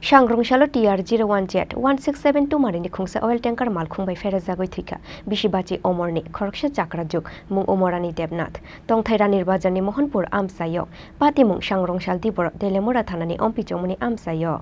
Shangrongshalo TR01Z 1672 marini khungsa oil tanker mal khungbai fera jagoi thika bishibachi omorni khoroksa chakrajuk mung omorani debnath tongthaira nirbajani mohanpur amsayo patimung Shangrongshal dibor delemora thanani ompichomuni amsayo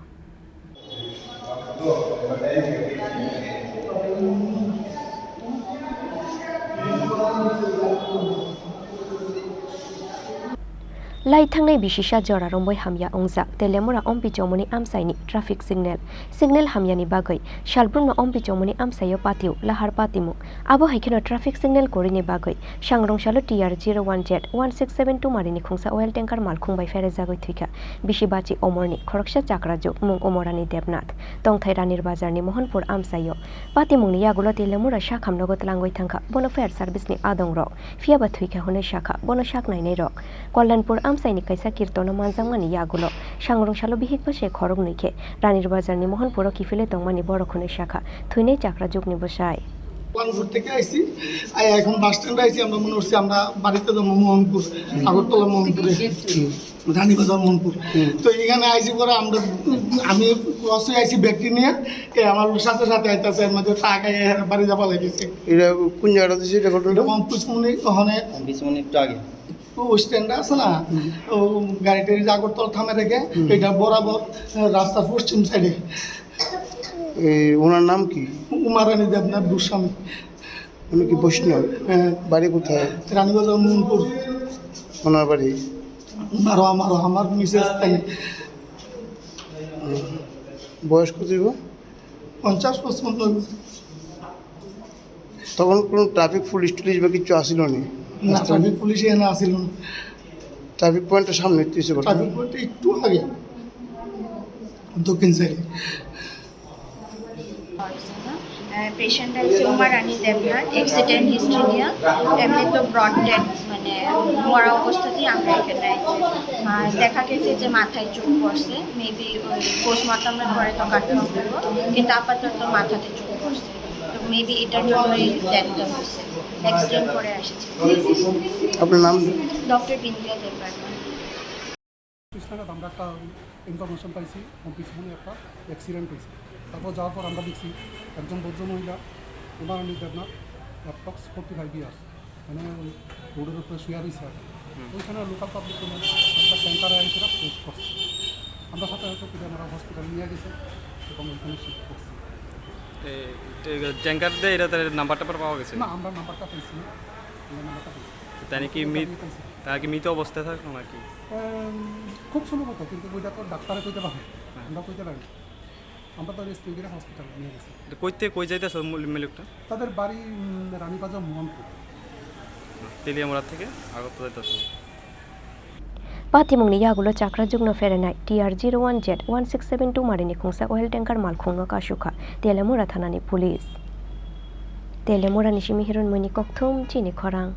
Lai thangnai bisisa jora romboi hamya ongjak telemora ompichomuni amsaini traffic signal hamyani bagai shalbrungno ompichomuni amsayo patiu lahar patimu abo haikino traffic signal korini bagai Shangrongshalo TR01Z 1672 marini khungsa oil tanker mal khungbai fere jagoi thika bishibachi omorni khoroksa chakrajuk mung omorani debnath tongthaira nirbazarni mohanpur amsayo patimungni yagulo telemora shakhamnogo tlangoi thangka bono fire service ni adongrok fiaba thika hone shakha bono shaknai nei rok Kollanpur amsaini kaisa kirtono manjangmani yagulo Shangrongshalo bihikpa se khorok nuike Ranir Bazarni Mohanpuro kifile tongmani borokhone shakha thuinei chakra jugni bosai Lalpur থেকে আইছি এখন বাস স্ট্যান্ডে আইছি আমরা মনে হচ্ছে আমরা বাড়িতে যাবো মোহনপুর আগরতলা মোহনপুরে রানীবাজার মোহনপুর তো এখানে আইছি পরে আমি ক্রসে আইছি ব্যাগটি নিয়ে আমার সাথে সাথে আইতাছে এর মধ্যে টাকা বাড়ি যাওয়া লেগেছে এটা কোন জায়গাটা দিছে এটা ঘটনা অম্পিসমনি ওখানে অম্পিসমনি একটু আগে ও স্ট্যান্ডে আছে না ও গাড়িটা আগরতলা থামে রেখে এটা বরাবর রাস্তার পশ্চিম সাইডে ওনার নাম কি উমারানী দেবনাথ গোস্বামী উনি কি বৈষ্ণব বাড়ি কোথায় রানীবাজার মোহনপুর ওনার বাড়ি আমার মিসেস তাই বয়স কত 50-55 তখন কোনো ট্রাফিক পুলিশ বা কিছু আসিল না ট্রাফিক পুলিশ এখানে আসিল না ট্রাফিক পয়েন্টের সামনে ট্রাফিক পয়েন্টে একটু আগে দক্ষিণ সাইডে পেশেন্ট আছে উমারানী দেবনাথ অ্যাক্সিডেন্ট হিস্ট্রি নিয়ে এমনি তো ব্রড ডেড মানে মরা অবস্থাতেই আমরা এখানে আছি দেখা গেছে যে মাথায় চোট পড়ছে মেবি ওই পোস্টমর্টমের পরে তো কনফার্ম করবো কিন্তু আপাতত মাথাতে চোট পড়ছে তো মেবি এটার জন্যই ডেথটা হয়েছে অ্যাক্সিডেন্ট করে এসেছে আপনার নাম ডক্টর বিন্দিয়া দেববর্মা আমরা একটা ইনফরমেশন পাইছি পিছনে একটা অ্যাক্সিডেন্ট হয়েছে তারপর যাওয়ার পর আমরা দেখছি একজন ভদ্র মহিলা উমারানী দেবনাথ অ্যাপ্রক্স 45 ইয়ার্স মানে রোডের উপরে শুয়ে রয়েছে আর ওইখানে লোকাল পাবলিক একটা ট্যাঙ্কারে এসে পোস্ট করছে আমরা সাথে হয়তো আমরা হসপিটালে নিয়ে গেছে এবং ওইখানে শিফট করছি ট্যাঙ্কার দিয়ে এটা তার নাম্বারটা পাওয়া গেছে না আমরা নাম্বারটা পেয়েছি নাম্বারটা পেয়েছি তাই কি মৃত অবস্থায় থাকলো নাকি খুব সম্ভবত কিন্তু ওইটা তো ডাক্তারে কইতে পারে আমরা কইতে পারি আমরা তো রেস্টুরেন্টে হসপিটালে নিয়ে গেছি কই যাইতেছে লোকটা তাদের বাড়ি রানীবাজার মোহনপুর তেলিয়ামোড়া থেকে আগরতলা যাইতেছে Patimungni yagulo chakra jugno ferenai TR01Z 1672 marini khungsa oil tanker mal khungno kashuka telemora thanani police telemora nishimi hiron muni kokthum chini khorang